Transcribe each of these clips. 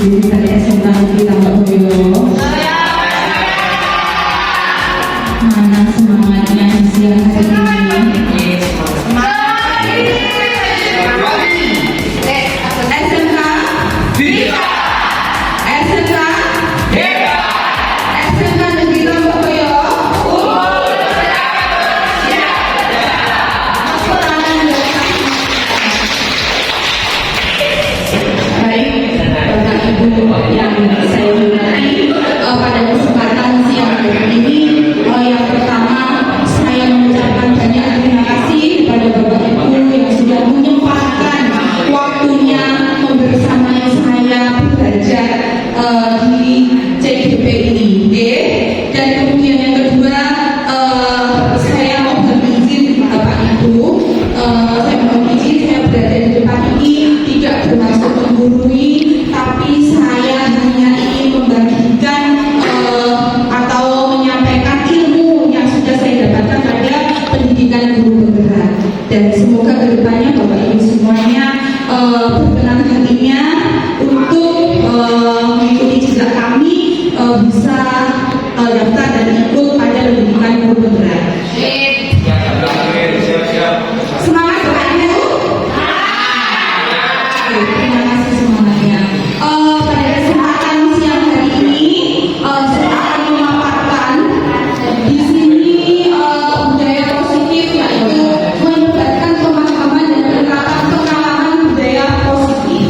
dari SMA Negeri Tambakboyo. Mana semangatnya di siang hari ini? SMK Viva! SMK Viva! SMK Negeri Tambakboyo. Yang saya hormati pada kesempatan siang hari ini, yang pertama saya mengucapkan banyak terima kasih kepada Bapak Ibu yang sudah menyempatkan waktunya membersamai saya belajar di CGP ini. Dan kemudian yang kedua, saya mohon izin Bapak Ibu, saya mohon izin saya berada di depan ini tidak bermaksud menggurui, tapi saya hanya ingin membagikan atau menyampaikan ilmu yang sudah saya dapatkan pada pendidikan guru penggerak. Dan semoga kedepannya Bapak Ibu semuanya berkenan hatinya untuk mengikuti jejak kami, bisa daftar dan ikut pada pendidikan guru penggerak. Semangat Bapak Ibu. Terima kasih semuanya. Pada kesempatan siang hari ini saya akan memaparkan di sini budaya positif, yaitu menyebarkan pemahaman dan penerapan pengalaman budaya positif.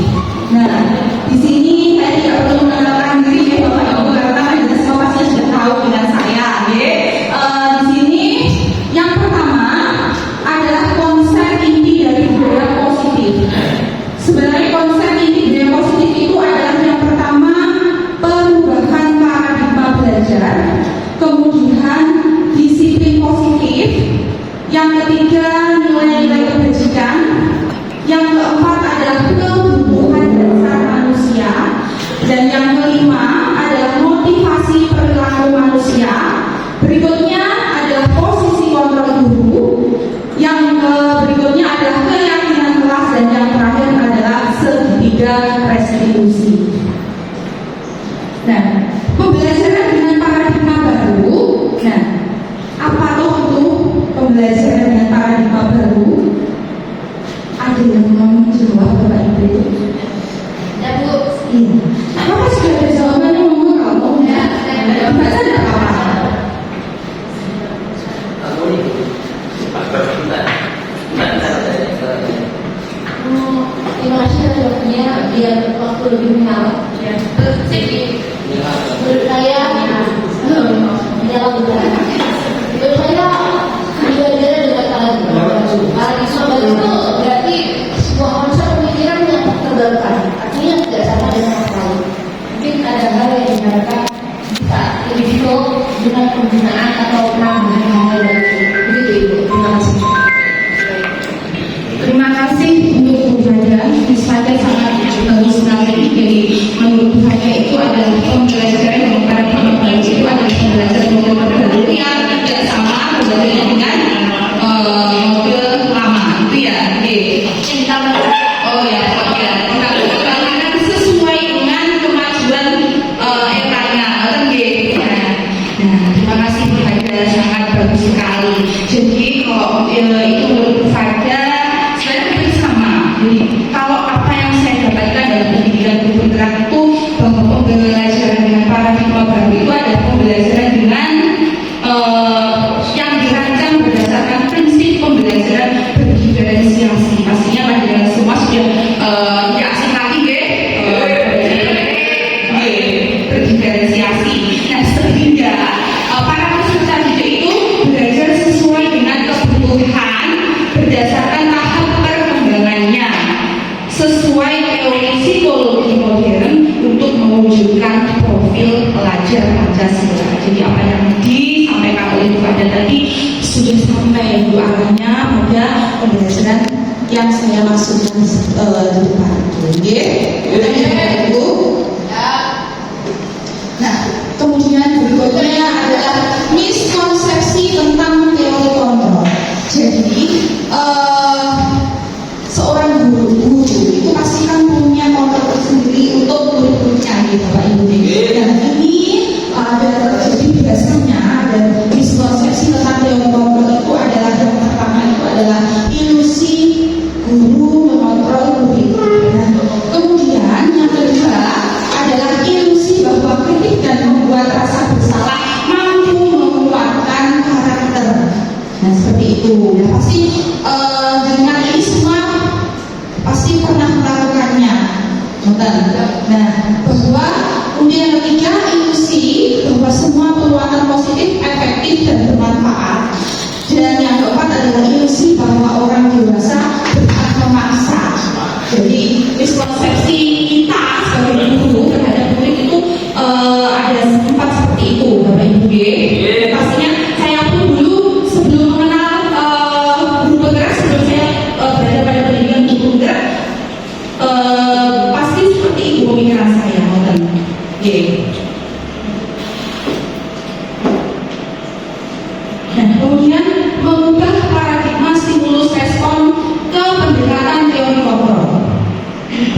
Nah, di sini saya tidak perlu mengenalkan diri ya Bapak Ibu, karena semua pasti sudah tahu dengan saya. Di sini yang pertama adalah konsep inti dari budaya positif. Sebenarnya konsep inti budaya positif itu adalah yang pertama perubahan paradigma belajar, kemudian disiplin positif, yang ketiga nilai-nilai kebajikan, yang keempat adalah kebutuhan dasar manusia, dan yang kelima adalah motivasi perilaku manusia. Berikutnya adalah posisi kontrol guru, yang berikutnya adalah keyakinan kelas, dan yang terakhir adalah segitiga restitusi. Nah, pembelajaran dengan paradigma baru. Nah, apa tuh itu pembelajaran dengan paradigma baru? Ada yang mau menjawab Bapak Ibu? Ya Bu. Iya. Apa sudah ada jawabannya ngomong kamu? Ya. Baca tidak apa-apa. Terima kasih atas waktunya, biar waktu lebih mengalah. Menurut saya dalam budaya, menurut saya belajar dengan paradigma baru itu berarti sebuah konsep pemikiran yang terbarukan, artinya tidak sama dengan yang lain. Mungkin ada hal yang diharapkan bisa lebih detail dengan penggunaan atau penambahan hal baru. Begitu Ibu. Terima kasih. Terima kasih untuk Bu Haja. Misalnya sangat bagus sekali. Jadi menurut Bu Haja itu adalah pembelajaran yang paradigma baru itu adalah pembelajaran model baru yang tidak sama berbeda dengan model lama. Itu ya. Oh ya, karena sesuai dengan kemajuan eranya. Nah, terima kasih Bu Haja, sangat bagus sekali. Jadi kalau itu menurut Bu Haja, kalau apa yang saya dapatkan dalam pendidikan guru penggerak itu, bahwa pembelajaran dengan paradigma baru itu adalah pembelajaran dengan yang dirancang berdasarkan prinsip pembelajaran berdiferensiasi. Pastinya pada semua sudah tidak asing lagi berdiferensiasi. Nah, sehingga para peserta didik itu belajar sesuai dengan kebutuhan berdasarkan tahap perkembangannya, sesuai teori psikologi modern untuk mewujudkan profil pelajar Pancasila. Jadi apa yang disampaikan oleh Bu Haja tadi sudah sampai Bu arahnya pada pembelajaran yang saya maksudkan di depan itu. Bu. Nah, kemudian berikutnya adalah miskonsepsi tentang teori kontrol. Jadi seorang guru itu pasti kan punya kontrol tersendiri untuk murid-muridnya. Bapak Ibu. Dan ini ada terjadi biasanya ada miskonsepsi tentang teori kontrol itu adalah yang pertama itu adalah ilusi guru mengontrol murid. Nah, kemudian yang kedua adalah ilusi bahwa kritik dan membuat rasa bersalah mampu menguatkan karakter. Nah, seperti itu. Ya, pasti dengan ini semua pasti pernah melakukannya. Nah, bahwa kemudian yang ketiga ilusi bahwa semua perbuatan positif efektif dan bermanfaat. Dan yang keempat adalah ilusi bahwa orang dewasa berhak memaksa. Jadi miskonsepsi kita sebagai guru terhadap murid itu ada 4 seperti itu, Bapak Ibu. Pastinya saya pun dulu sebelum mengenal guru penggerak, sebelum saya berada pada pendidikan guru penggerak, pasti seperti itu pemikiran saya. Nah, kemudian mengubah paradigma stimulus respon ke pendekatan teori kontrol.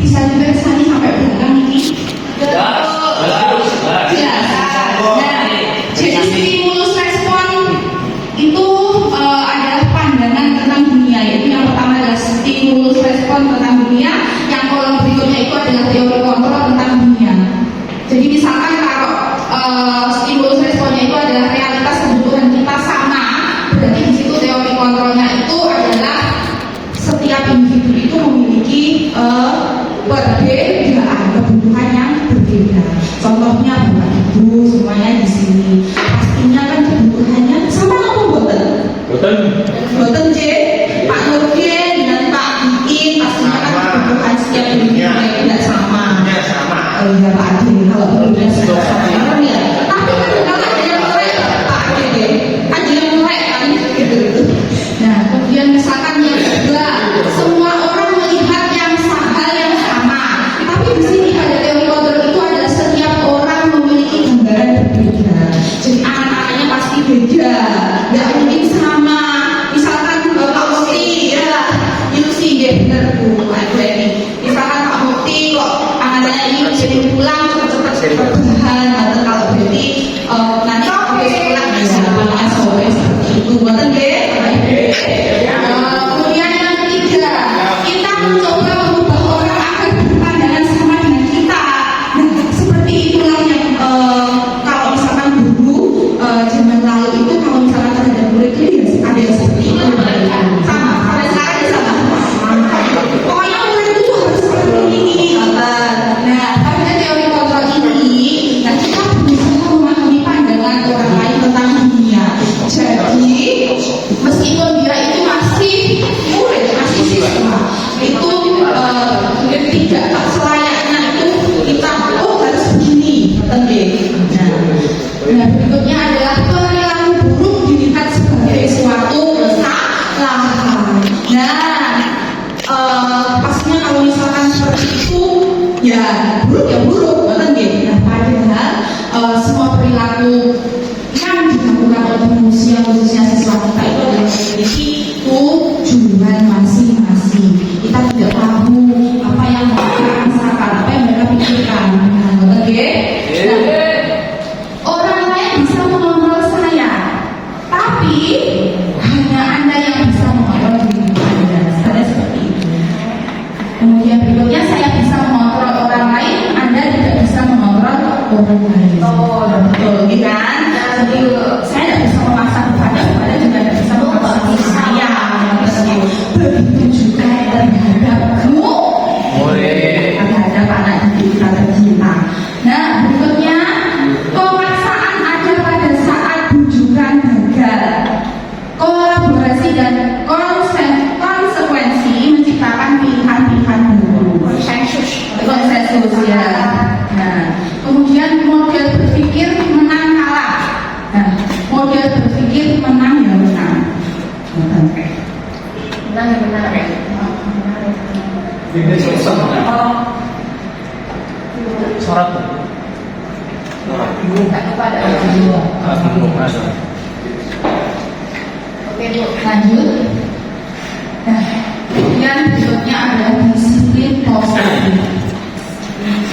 Bisa juga kesana sampai belakang ini. Jadi stimulus respon itu adalah pandangan tentang dunia. Yaitu yang pertama adalah stimulus respon tentang dunia. Yang kolom berikutnya itu adalah teori kontrol tentang dunia. Jadi misalkan kalau stimulus responnya itu adalah realitas kebutuhan kita sama, berarti di situ teori kontrolnya itu adalah setiap individu itu memiliki perbedaan kebutuhan yang berbeda. Contohnya Bapak Ibu semuanya di sini pastinya kan kebutuhannya sama apa boten? Boten J. Pak Nurdin dan Pak Bikin pastinya kan kebutuhan setiap individu tidak sama. Oh iya Pak Adi, kalau kemudian sudah sama ya. Tapi kan ada yang mulai Pak Adi, ada yang mulai kan gitu. Nah, kemudian misalkan yang kedua, semua orang melihat yang hal yang sama. Tapi di sini pada teori kontrol itu adalah setiap orang memiliki gambaran berbeda. Jadi anak-anaknya pasti beda, nggak mungkin sama. Misalkan Pak Mukti ya, ilusi ya benar Bu Ibu ini. Misalkan Pak Mukti kok anak-anaknya ini jadi pulang cepat-cepat berbahan, atau kalau berarti nanti habis pulang bisa pulang sore seperti itu. Buatan deh. Kemudian yang ketiga, kita mencoba mengubah orang agar berpandangan sama dengan kita. Nah, seperti itulah yang kalau misalkan dulu zaman lalu itu kalau misalkan terhadap murid itu ada yang seperti itu. Sama, sampai sekarang ya sama. Pokoknya murid itu harus seperti ini. Nah, pada teori kontrol ini, nah kita berusaha memahami pandangan orang lain tentang dunia. Jadi, meskipun dia itu masih murid, masih siswa, itu tidak selayaknya itu kita harus begini, Nah, berikutnya adalah perilaku buruk dilihat sebagai suatu kesalahan. Nah, pastinya kalau misalkan seperti itu ya buruk, Nah, padahal semua perilaku yang dilakukan oleh manusia, khususnya siswa kita itu adalah memiliki tujuan masing-masing. Kita tidak tahu apa yang mereka rasakan, apa yang mereka pikirkan. Orang lain bisa mengontrol saya, tapi hanya Anda yang bisa mengontrol diri Anda. Saya seperti itu. Kemudian berikutnya, saya bisa mengontrol orang lain, Anda tidak bisa mengontrol orang lain. Oh, betul, kan? Jadi saya tidak bisa memaksa kepada juga tidak bisa memaksa saya. Begitu juga terhadapmu, terhadap anak didik kita tercinta. Nah, berikutnya, pemaksaan ada pada saat bujukan gagal. Kolaborasi dan konsekuensi menciptakan pilihan-pilihan baru. Konsensus ya. Nah, kemudian model berpikir menang kalah. Nah, model berpikir menang ya menang. Menang ya menang. Sorot. Kepada Oke Bu, lanjut. Nah, kemudian berikutnya adalah disiplin positif.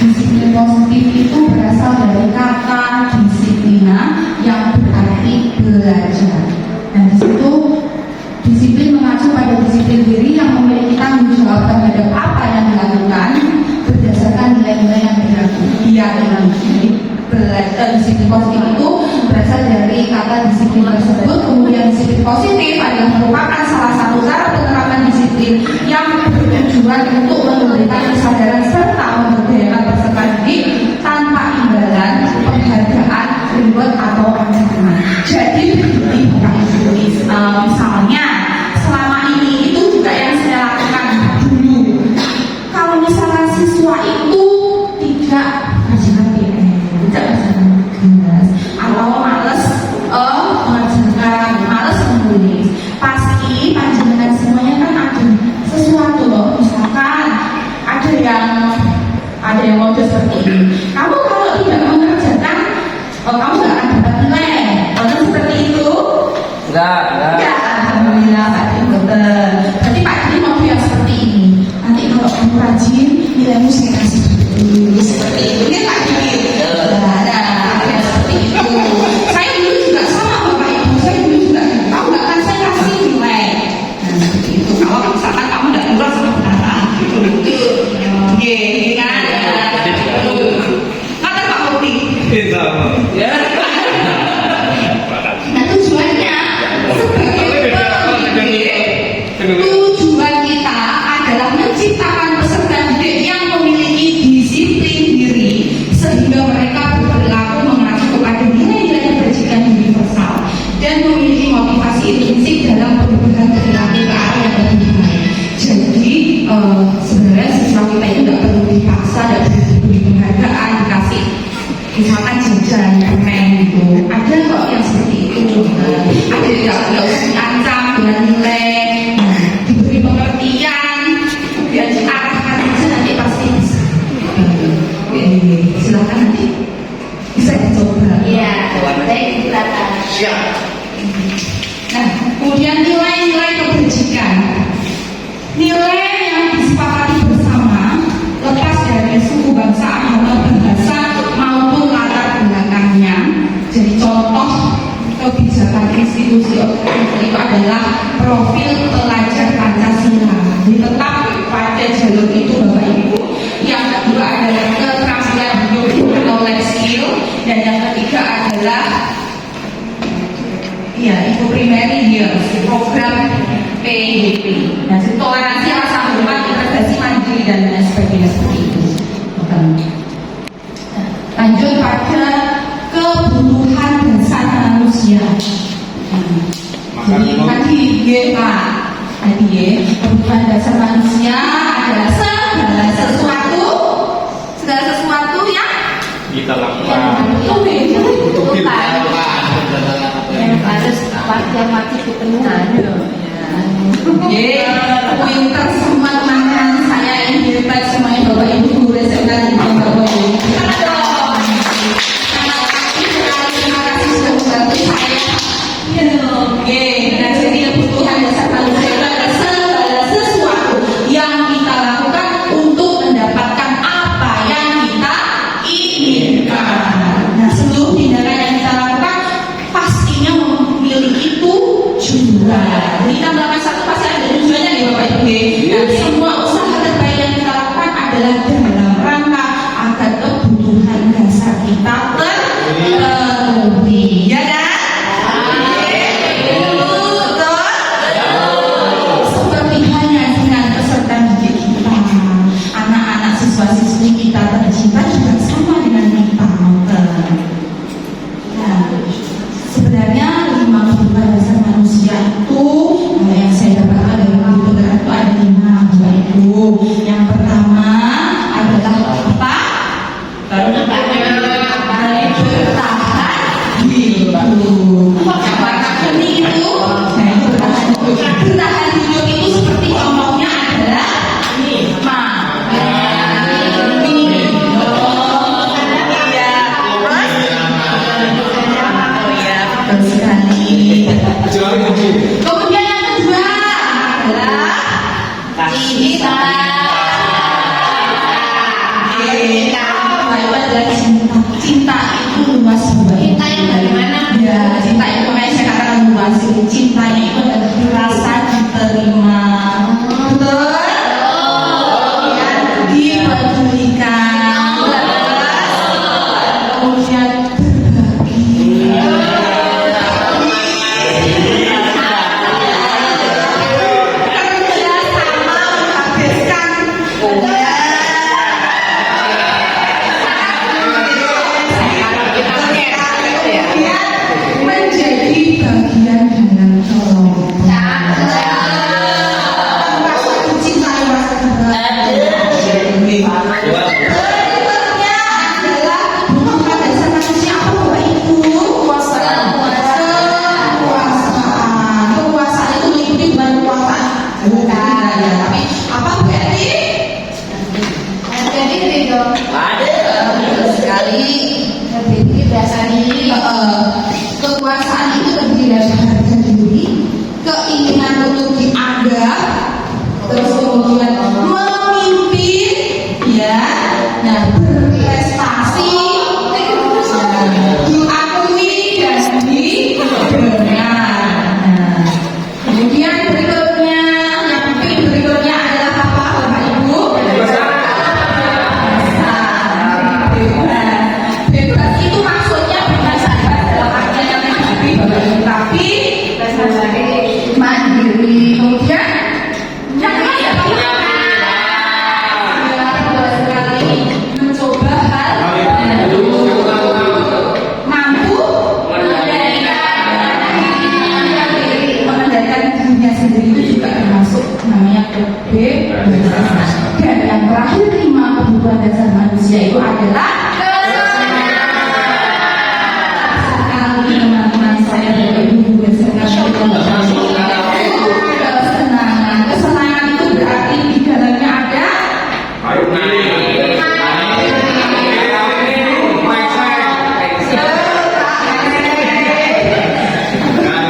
Disiplin positif itu berasal dari kata disiplina yang berarti belajar. Dan di situ disiplin mengacu pada disiplin diri yang memiliki tanggung jawab terhadap apa yang dilakukan berdasarkan nilai-nilai yang diyakini. Jadi disiplin positif itu berasal dari kata disiplin tersebut. Kemudian disiplin positif adalah merupakan salah satu cara penerapan disiplin yang bertujuan untuk memberikan kesadaran serta memberdayakan peserta didik tanpa imbalan, penghargaan, reward atau ancaman. Jadi begini Bapak Ibu, misalnya selama ini itu juga yang saya lakukan dulu. Kalau misalnya siswa itu tidak rajin tidak tugas atau malas mengerjakan, malas menulis, pasti panjenengan semuanya kan ada sesuatu loh. Misalkan ada yang mau seperti ini, kamu kalau tidak mengerjakan kamu nggak akan dapat nilai. Kalau seperti itu Enggak. alhamdulillah Pak Dini betul. Berarti Pak Dini mau yang seperti ini. Nanti kalau kamu rajin nilaimu saya kasih dulu seperti itu ya Pak Dini. Ada seperti itu. Saya dulu juga sama Bapak Ibu. Saya dulu juga tahu nggak kan saya kasih nilai. Nah seperti itu. Kalau misalkan kamu nggak kurang sama benar gitu. Oke, kan? Kata Pak Mukti. Ya. Nah tujuannya tujuan kita adalah menciptakan peserta didik yang memiliki disiplin diri sehingga mereka berperilaku mengacu kepada nilai-nilai kebajikan universal dan memiliki motivasi intrinsik dalam perubahan perilaku ke arah yang lebih baik. Jadi sebenarnya siswa kita itu tidak perlu dipaksa, tidak perlu diberi penghargaan, dikasih misalkan jajan, permen gitu. Ada kok yang seperti itu. Ada yang tidak usah diancam dengan nilai, diberi pengertian, kemudian diarahkan saja nanti pasti bisa. Silakan nanti bisa dicoba. Iya, baik silakan. Siap. Nah, kemudian nilai-nilai kebajikan. Nilai yang disepakati bersama lepas dari suku bangsa, agama, bahasa maupun latar belakangnya. Jadi contoh kebijakan institusi itu adalah profil pelajar Pancasila. Jadi tetap pada jalur itu Bapak Ibu. Yang kedua adalah keterampilan hidup atau life skill, dan yang ketiga adalah itu primary years, program PDP. Nah, toleransi, rasa hormat, integrasi mandiri dan lain sebagainya seperti itu. Lanjut pada kebutuhan dasar manusia. Jadi tadi kebutuhan dasar manusia adalah segala sesuatu yang Kita lakukan. Yang mati kepenuhan. Pinter semua teman-teman saya yang hebat semuanya Bapak Ibu guru SMK di Bapak Ibu. Terima kasih sudah membantu saya. Nah jadi kebutuhan dasar manusia itu adalah segala sesuatu yang kita lakukan untuk mendapatkan apa yang kita inginkan. Nah seluruh tindakan yang kita lakukan pastinya memiliki tujuan. Jadi tambahkan satu pasti ada tujuannya nih Bapak Ibu. Nah, semua usaha terbaik yang kita lakukan adalah dalam rangka agar kebutuhan dasar kita terpenuhi. Ya kan? Betul. Seperti halnya dengan peserta didik kita, anak-anak siswa-siswi kita tercinta juga sama dengan kita. Nah, sebenarnya 5 kebutuhan dasar manusia itu yang saya dapatkan dari buku itu ada 5 Bapak Ibu. Yang pertama adalah apa? Bertahan hidup. Yang warna kuning itu, bertahan hidup itu seperti contohnya adalah kemudian yang kedua adalah cinta. cinta itu luas banget. Cinta yang bagaimana? Ya, cinta itu makanya saya katakan luas. Cintanya itu adalah rasa diterima, betul? Kemudian dipedulikan, kemudian berbagi. Kerja sama menghabiskan. Menjadi bagian dengan kelompok. Rasa dicintai, rasa berikutnya adalah hubungan dasar manusia apa Bapak Ibu? Kekuasaan. Kekuasaan itu meliputi bukan kekuasaan. Bukan ya, tapi apa berarti? Jadi itu Betul sekali. jadi biasa ini Kekuasaan itu terdiri dari harga diri, keinginan untuk dianggap, terus kemudian memimpin, ya, nah berprestasi, diakui dan didengar. Nah, kemudian berikutnya, yang penting berikutnya adalah apa, Bapak Ibu? Bebas itu maksudnya bukan saja dalam artian yang negatif, tapi mandiri. Kemudian yang ketiga sekali mencoba hal baru, mampu mengendalikan dirinya sendiri itu juga termasuk namanya kebebasan. Dan yang terakhir 5 kebutuhan dasar manusia itu adalah sekali teman-teman saya dari ibu dan kesenangan. Kesenangan itu berarti di dalamnya ada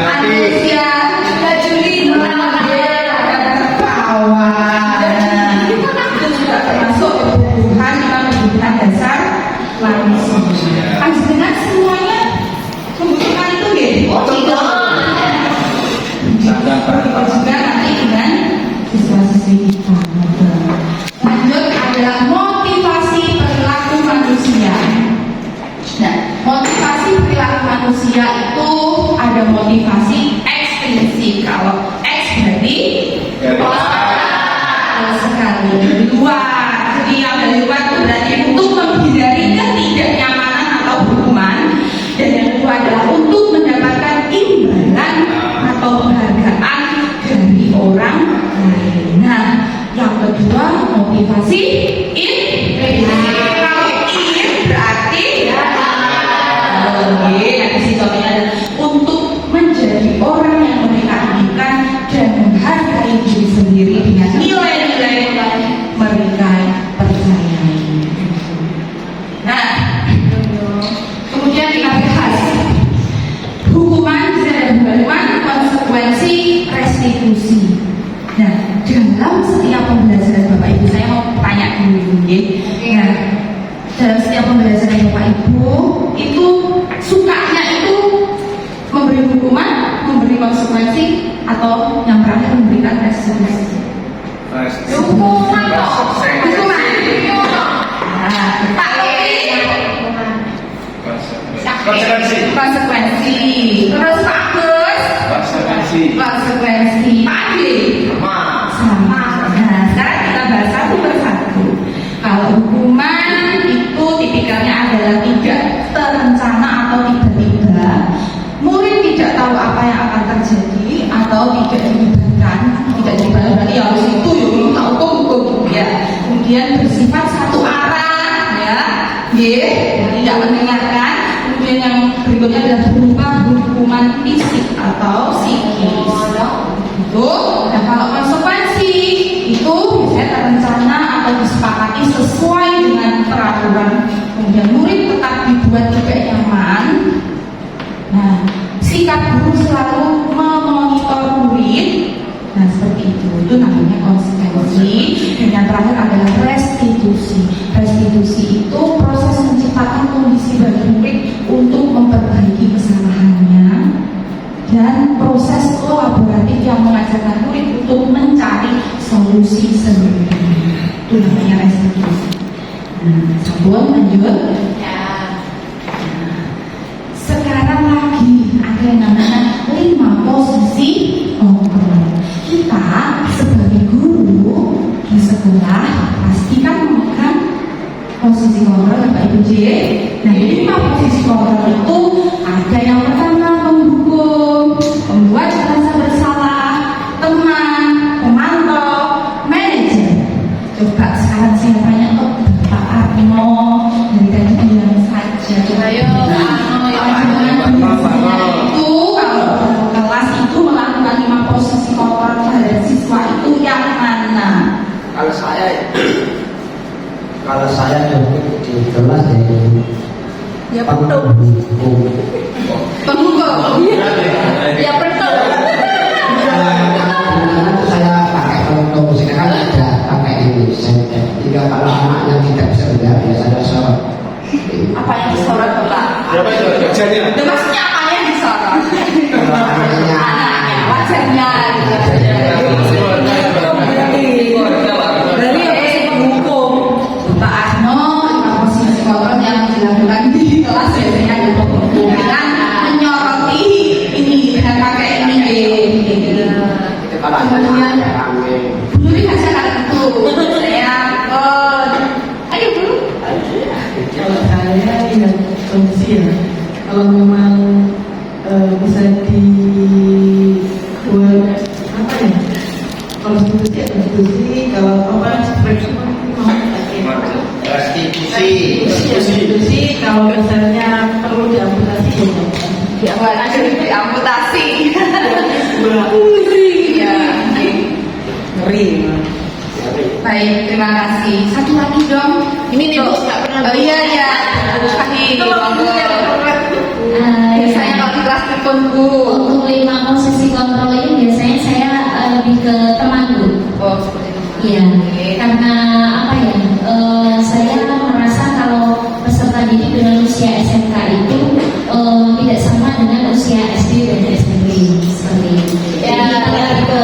manusia juli tertawa. Itu juga termasuk kebutuhan dasar manusia. Dengan semuanya kebutuhan itu ya juga nanti dengan siswa-siswi kita. Lanjut adalah motivasi perilaku manusia. Nah, motivasi perilaku manusia itu ada motivasi ekstrinsik. Kalau X berarti sekali dari luar. Jadi yang dari luar itu berarti untuk menghindari ketidaknyamanan atau hukuman. Dan yang kedua adalah untuk mendapatkan imbalan atau penghargaan dari orang lain. Nah, yang kedua motivasi intrinsik. Kalau in berarti nanti contohnya adalah untuk menjadi orang yang mereka inginkan dan menghargai diri sendiri dengan nilai-nilai mereka percayai. Nah, kemudian kita bahas hukuman dan bagaimana konsekuensi restitusi. Nah, dalam setiap pembelajaran Bapak Ibu, saya mau tanya dulu, nah, dalam setiap pembelajaran Bapak Ibu itu sukanya itu memberi hukuman, memberi konsekuensi, atau yang terakhir memberikan restitusi? Hukuman. Nah, Pak konsekuensi. Terus Pak Gus konsekuensi. Pak Adi sama. Nah, sekarang kita bahas satu persatu. Kalau hukuman itu tipikalnya adalah tidak terencana atau tiba-tiba. Murid tidak tahu apa yang akan terjadi atau tidak dilibatkan. Tidak dilibatkan berarti harus itu ya hukum ya. Kemudian bersifat satu arah ya. Tidak mendengarkan. Kemudian yang berikutnya adalah berupa hukuman fisik atau psikis. Itu. Nah, kalau konsekuensi itu biasanya terencana atau disepakati sesuai dengan peraturan. Kemudian murid tetap dibuat tidak nyaman. Nah, sikap guru selalu memonitor murid. Nah, seperti itu namanya konsekuensi. Dan yang terakhir adalah restitusi. Restitusi itu proses menciptakan kondisi posisi bagi murid untuk memperbaiki kesalahannya dan proses kolaboratif yang mengajarkan murid untuk mencari solusi sendiri. Itu namanya restitusi. Nah, sabun lanjut. Sekarang lagi ada yang namanya 5 posisi kontrol. Kita sebagai guru di sekolah pastikan memegang posisi kontrol Bapak Ibu J. Nah, 5 posisi kontrol itu ada yang pertama mendukung, membuat rasa bersalah, teman, pemantau, manajer. Coba sekarang saya tanya ke Pak Arno dari tadi bilang saja. Ayo, Itu kalau kelas itu melakukan 5 posisi kontrol terhadap siswa itu yang mana? Kalau saya dulu di kelas Ya betul. Pemukul. ya betul. saya pakai untuk sini kan ada pakai ini. Jika kalau anaknya tidak bisa menjawab ya saya sorot. Apa yang disorot Bapak? Berapa itu kerjanya? Itu maksudnya apa yang disorot? Anaknya Wajahnya. Dari yang posisi penghukum Pak Arno, 5 posisi kontrol yang dilakukan di kelas biasanya ada penghukum dengan menyoroti ini dengan pakai ini. itu kalau ada rame. Dulu dikasih itu. Saya ayo dulu. Kalau saya ya kondisi ya, kalau memang bisa dibuat apa ya, kalau konstitusi ya konstitusi, kalau apa skripsi mau pakai konstitusi, kalau misalnya perlu diamputasi ya Buat aja diamputasi. Ya. ngeri. Baik, terima kasih. Satu lagi dong. Ini nih Bu, nggak pernah. Iya iya. Biasanya kalau di kelas telepon Bu. Untuk 5 posisi kontrol ini biasanya saya lebih ke teman Bu. Oh seperti itu. Iya, karena apa ya? Saya merasa kalau peserta didik dengan usia SMK itu tidak sama dengan usia SD dan SMP seperti itu. Ya, lebih ke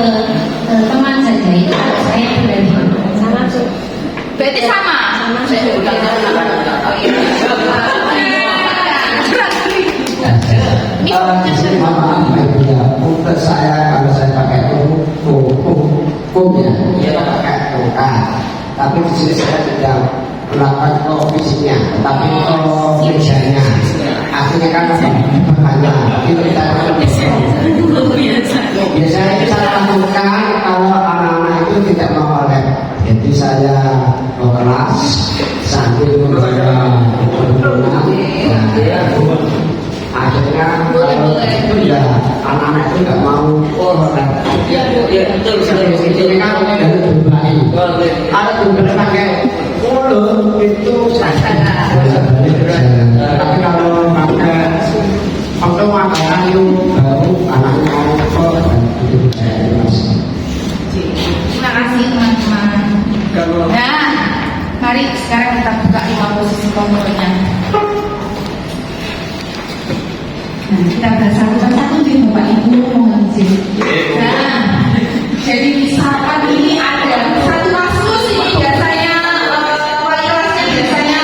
teman saja itu saya pribadi. Sama tuh. Berarti sama. Saya udah tahu. Di sini maaf Ibu ya, untuk saya kalau saya pakai hukum ya, dia pakai toka. Tapi di sini saya tidak melakukan fisiknya, tetapi mejanya. Artinya kan banyak. Itu kita biasanya itu saya lakukan kalau anak-anak itu tidak mau oleh. Jadi saya ke kelas sambil membaca akhirnya kalau itu ya anak-anak itu nggak mau Betul. ini kan dari berbagi ada beberapa pakai mulut itu tapi kalau pakai orang itu baru anaknya mau dan itu Terima kasih teman-teman. Nah, mari sekarang kita buka 5 posisi kontrolnya. Nah, kita bahas satu-satu di Bapak Ibu mohon izin. Nah, jadi misalkan ini ada satu kasus ini biasanya wali kelasnya biasanya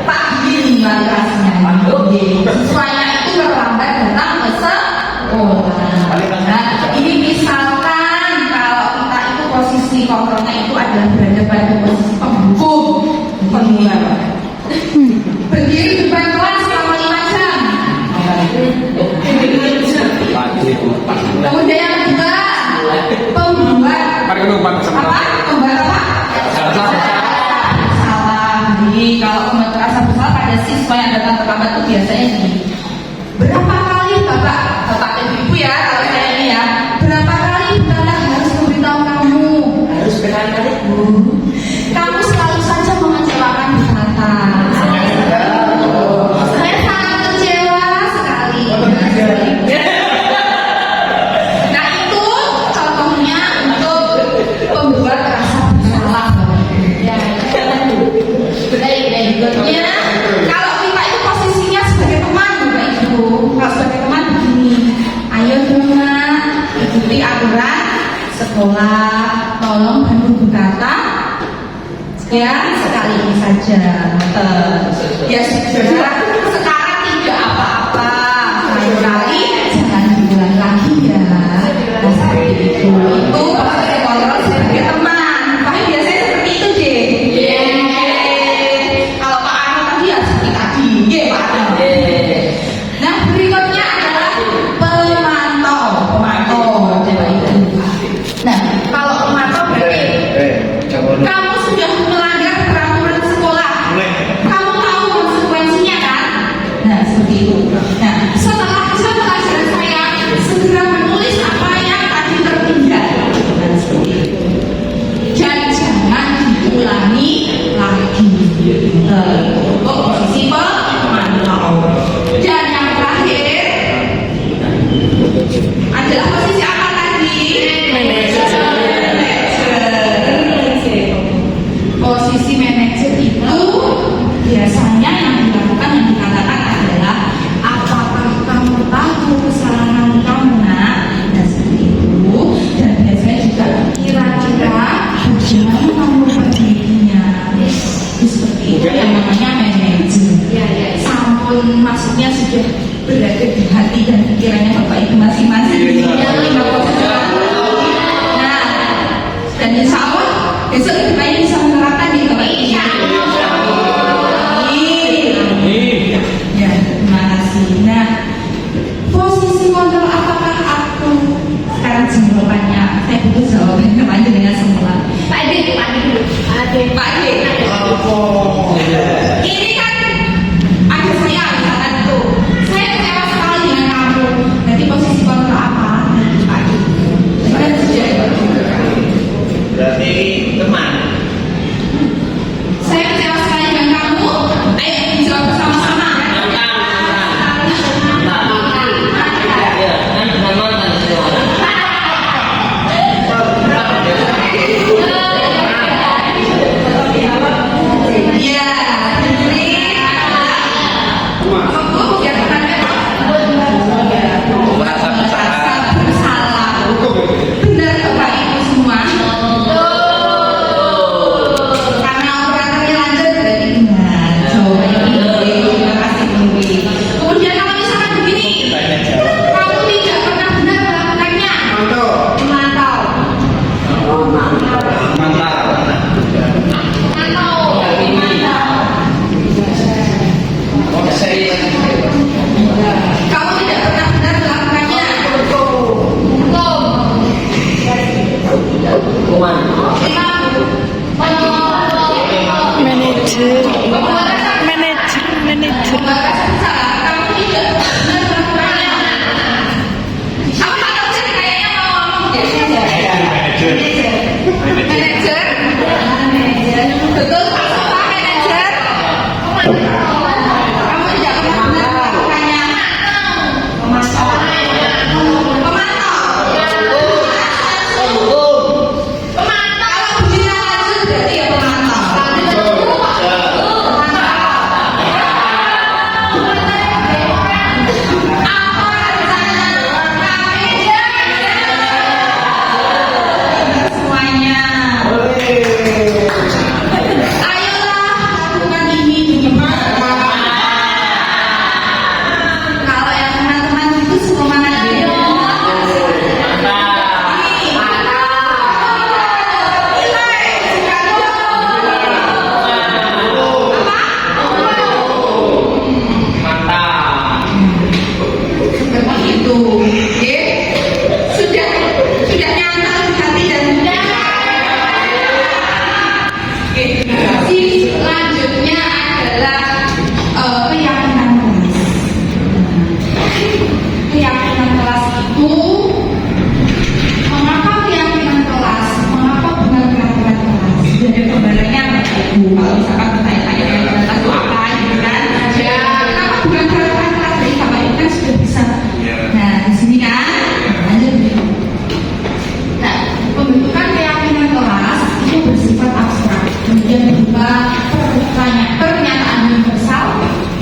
Pak Gini wali kelasnya. Siswanya itu terlambat datang ke sekolah. Nah, ini misalkan kalau kita itu posisi kontrolnya itu adalah berada pada posisi penghukum. Berdiri di depan kelas selama 5 jam. Kemudian yang kedua, pembuat apa? Pembuat apa? Salah. Jadi kalau pembuat rasa bersalah pada siswa yang datang terlambat itu biasanya gini. Berapa kali Bapak Ibu ya, kalau saya ini ya, berapa kali Bunda harus memberitahu kamu? Harus berkali-kali. Kamu selalu saja mengecewakan Bunda. Saya sangat kecewa sekali. Nah itu contohnya untuk pembuat rasa bersalah. Ya, baik. Berikutnya, kalau kita itu posisi sekolah, tolong bantu Bu Tata ya sekali ini saja. Ya sudah, sekarang tidak apa-apa, sekali jangan diulang lagi ya. Nah, seperti itu Bapak saya kontrol sebagai teman, tapi biasanya seperti itu deh. Kalau Pak Arno tadi ya seperti tadi, Pak Arno. Nah, berikutnya adalah pemantau. Nah, kalau pemantau berarti kamu sudah melanggar peraturan sekolah. Kamu tahu konsekuensinya kan? Nah, seperti itu. Nah, setelah pelajaran saya segera menulis apa yang tadi tertinggal. Nah, seperti itu. Dan jangan diulangi lagi. Posisi pemantau. Dan yang terakhir adalah posisi apa tadi? Posisi manajer itu biasanya yang dilakukan yang dikatakan adalah apakah kamu tahu kesalahan kamu nak? Dan seperti itu. Dan biasanya juga kira-kira bagaimana kamu memperbaikinya. Seperti itu yang namanya manajer. Sampun maksudnya sudah berada di hati dan pikirannya Bapak Ibu masing-masing. Nah, dan insya Allah besok kita bisa menerapkan di Bapak Ibu. Ya, terima kasih. Nah, posisi kontrol apakah aku sekarang jawabannya? Saya butuh jawabannya panjang dengan semula. Pak Ade. Ini kan ada saya misalkan itu. Saya kecewa sekali dengan kamu. Nanti posisi kontrol apa? Pak Ade. Saya sudah Berarti teman. Saya kecewa sekali dengan kamu. Ayo dijawab bersama-sama. Iya, ini aku biar Merasa bersalah. bersalah. Benar Bapak Ibu semua. Karena operatornya lanjut berarti benar. Jawabannya terima kasih Bu. Kemudian kalau misalkan begini, kamu tidak pernah benar melakukannya. Memantau. Kamu tidak pernah benar melakukannya. Manajer. Kamu tidak benar melakukannya. Apa tahu sih kayaknya mau ngomong manajer. Betul Pak manajer. Kamu tidak pernah benar melakukannya. Pemantau. Kalau begini lanjut berarti ya pemantau. Semuanya. Ayolah lakukan ini dengan kalau yang teman-teman itu semangat ya. Seperti itu, oke? Sudah nyantol di hati dan oke. Selanjutnya adalah keyakinan kelas. Keyakinan kelas itu mengapa keyakinan kelas? Mengapa bukan peraturan kelas? Jadi pembahasannya Ibu kalau misalkan bertanya-tanya peraturan kelas itu apa gitu kan? Ya, kenapa bukan peraturan kelas? Jadi Bapak Ibu kan sudah bisa. Nah, di sini kan lanjut dulu. Nah, pembentukan keyakinan kelas itu bersifat abstrak, kemudian berupa pernyataan universal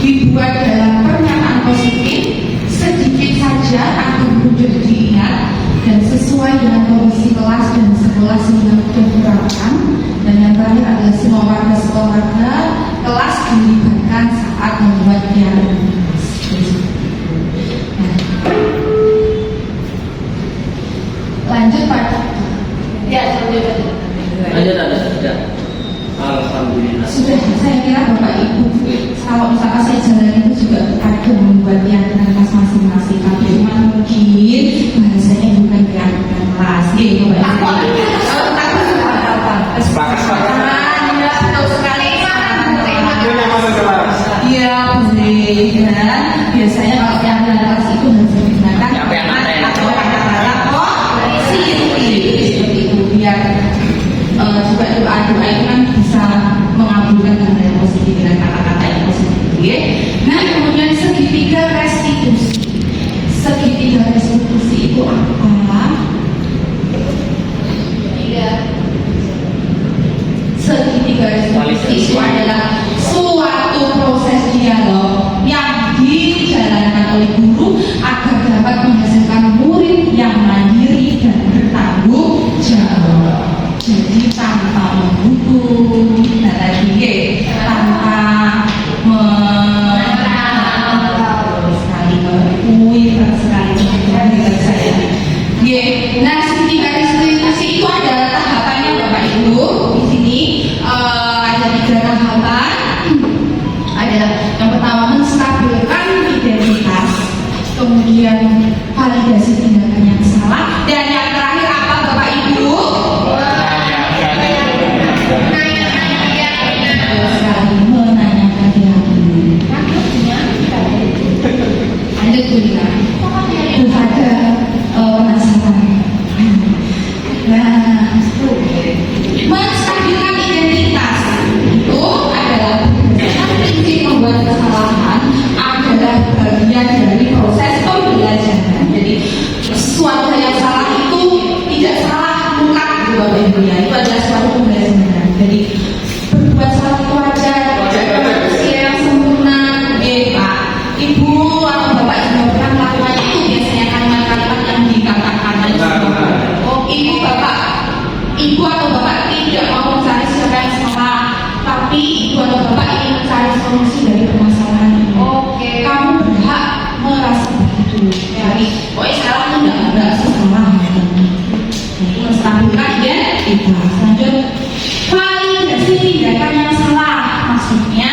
dibuat dalam pernyataan positif sedikit saja agar mudah diingat dan sesuai dengan kondisi kelas dan sekolah sehingga sudah diterapkan. Dan yang terakhir adalah semua warga sekeluarga kelas dilibatkan saat membuat piagam. Lanjut Pak. Ya, lanjut. Sudah. Alhamdulillah. Sudah, saya kira Bapak Ibu kalau misalkan saya jalan itu juga ada membuat piagam kelas masing-masing, tapi cuma mungkin bahasanya bukan piagam kelas. Gitu Bapak Ibu. Takut apa? Sepakat. Ya, betul sekali. Iya, boleh. Dan biasanya kalau piagam kelas itu harus digunakan atau kata-kata seperti itu biar juga doa-doa itu kan bisa mengabulkan hal yang positif dengan kata-kata yang positif. Ya. Nah, kemudian segitiga restitusi. Segitiga restitusi itu apa? Segitiga restitusi itu adalah suatu proses dialog yang dijalankan oleh guru agar dapat menghasilkan murid yang mandiri dan bertanggung jawab. Jadi tanpa menghukum, nah tadi tanpa sekali saya. Nah, segitiga restitusi itu adalah tahapannya Bapak Ibu. Di sini ada 3 tahapan. Adalah yang pertama menstabilkan identitas, kemudian validasi tindakan yang salah, dan yang terakhir apa Bapak Ibu? Menanyakan dialog. Lanjut Bunda. Kepada penasaran. Nah, menstabilkan identitas itu adalah prinsip membuat kesalahan adalah bagian dari proses pembelajaran. Jadi sesuatu yang salah itu tidak salah mutlak gitu Bapak Ibu ya. Itu adalah suatu pembelajaran. Jadi berbuat salah itu wajar, tidak manusia yang sempurna. Pak, Ibu atau Bapak juga pernah melakukan itu, biasanya kalimat-kalimat yang dikatakan oleh Ibu, Bapak, Ibu atau Bapak tidak mau mencari siapa yang salah, tapi Ibu atau Bapak ingin mencari solusi dari permasalahan ini. Oke. Kamu berhak merasa begitu. Jadi, salah itu tidak sesalah. Menstabilkan identitas. Lanjut. Validasi tindakan yang salah, maksudnya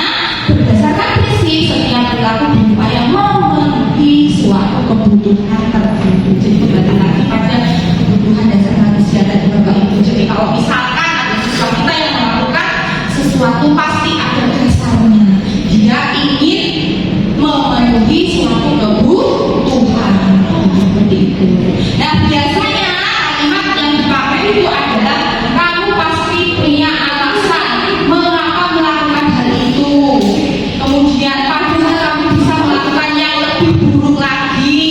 berdasarkan prinsip setiap perilaku berupaya memenuhi suatu kebutuhan tertentu. Jadi kembali lagi pada kebutuhan dasar manusia dan Bapak Ibu. Jadi kalau misalkan ada siswa kita yang melakukan sesuatu pasti ada dasarnya. Dia ingin memenuhi suatu kebutuhan seperti itu. Nah, biasanya kalimat yang dipakai itu adalah kamu pasti punya alasan mengapa melakukan hal itu. Kemudian padahal kamu bisa melakukan yang lebih buruk lagi.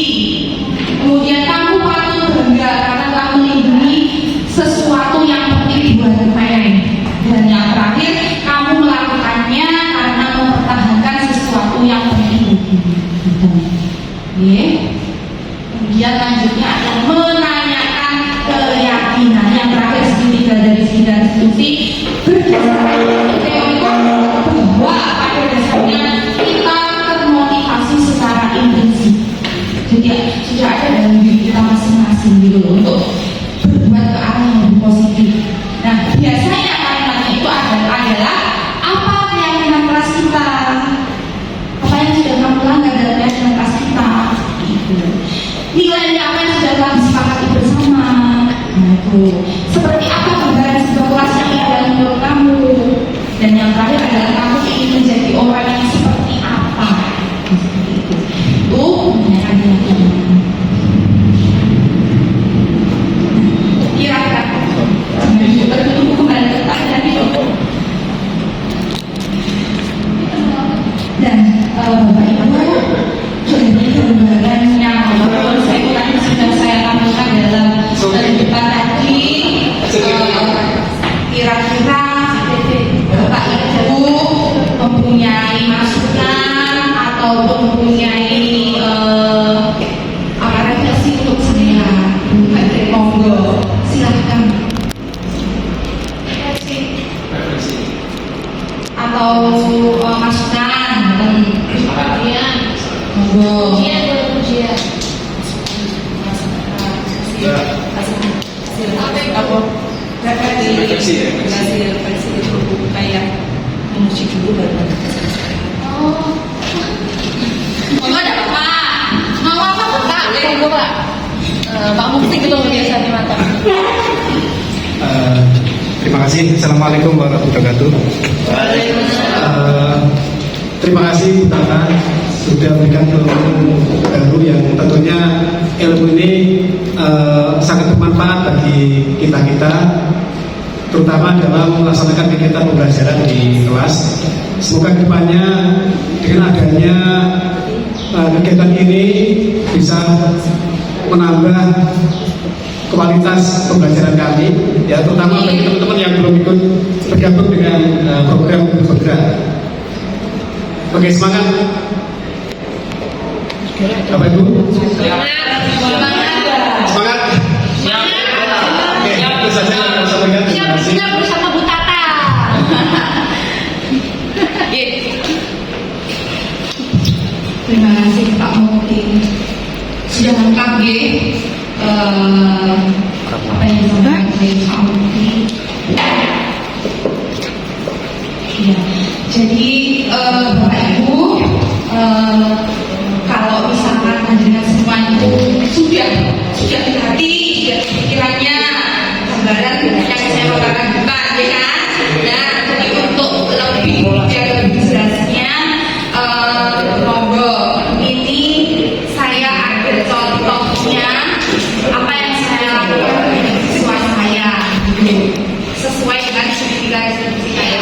Kemudian kamu patut bangga karena telah melindungi sesuatu yang penting buat dan yang terakhir kamu melakukannya karena mempertahankan sesuatu yang penting. Kemudian lanjutnya adalah menanyakan keyakinan. Yang terakhir segitiga dari segitiga diskusi berdasarkan teori bahwa pada dasarnya kita termotivasi secara intensif. Jadi sudah ada dalam diri kita masing-masing gitu loh untuk berbuat ke arah yang lebih positif. Nah, biasanya kalimatnya itu adalah apa keyakinan kelas kita, apa yang sudah kamu langgar dalam keyakinan kelas kita. Nilainya apa yang sudah telah disepakati bersama. Nah, itu seperti apa gambaran sebuah kelas yang ideal menurut kamu. Dan yang terakhir adalah kamu ingin menjadi orang yang seperti apa. Seperti itu. Itu menanyakan keyakinan. Kira-kira bertemu kembali ke tadi itu. Dan Bapak Ibu, jadi gambaran yang tadi sudah saya tampilkan dalam debat tadi, kira-kira Bapak Ibu mempunyai masukan atau mempunyai refleksi untuk saya. Monggo. Ujian buat ujian. Apa? Refleksi. Refleksi itu kayak memuji dulu baru. Oh. Monggo ada apa? Mau apa tuh Pak? Tunggu Pak. Pak Mufti ketua biasa mantap. Terima kasih. Assalamualaikum warahmatullahi wabarakatuh. Terima kasih Bu Tata sudah memberikan ilmu baru yang tentunya ilmu ini sangat bermanfaat bagi kita-kita, terutama dalam melaksanakan kegiatan pembelajaran di kelas. Semoga kedepannya dengan adanya kegiatan ini bisa menambah kualitas pembelajaran kami, ya terutama bagi teman-teman yang belum ikut bergabung dengan program bergerak. Oke, semangat Bapak Ibu. Semangat. Oke, itu saja yang saya sampaikan. Terima kasih. Siap bersama Bu Tata. Terima kasih Pak Mufti. Sudah lengkap ya apa yang disampaikan oleh Pak Mufti. Ya, jadi Bapak Ibu, kalau misalkan panjenengan semua itu sudah di hati, sudah di pikirannya gambaran yang saya bawakan depan, ya kan? Nah, jadi untuk lebih jelasnya, monggo ini saya ambil contohnya apa yang saya lakukan dengan siswa saya, sesuai dengan pikiran saya.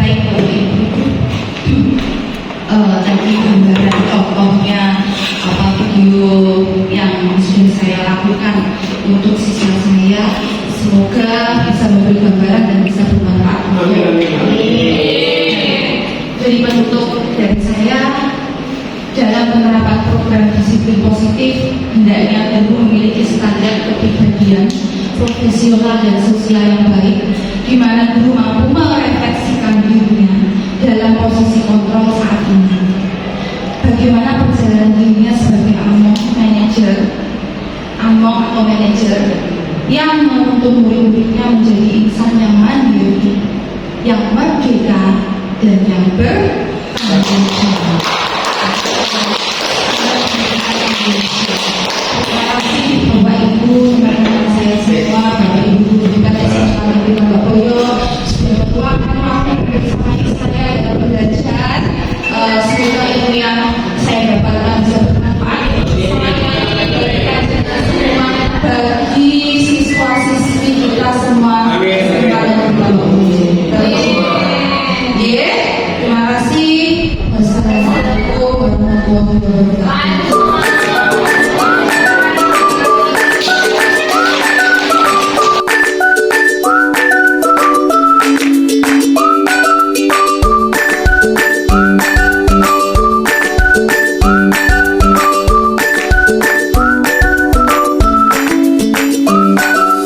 Baik Bapak Ibu, tadi gambaran contohnya apa video yang sudah saya lakukan untuk siswa saya, semoga bisa memberi gambaran dan bisa bermanfaat. Jadi penutup dari saya, dalam penerapan program disiplin positif hendaknya guru memiliki standar kepribadian profesional dan sosial yang baik di mana guru mampu merefleksikan dirinya dalam posisi kontrol saat ini. Bagaimana perjalanan dirinya sebagai among atau manajer yang menuntut murid-muridnya menjadi insan yang mandiri, yang merdeka, dan yang bertanggung jawab. Terima kasih Bapak Ibu, teman-teman saya semua, Bapak Ibu, juga saya Bapak Boyo sudah berluangkan waktu bersama saya dalam belajar. Semoga ilmu yang saya dapatkan bisa bermanfaat bagi siswa-siswi kita semua. Terima kasih. Wassalamualaikum warahmatullahi wabarakatuh.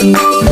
Thank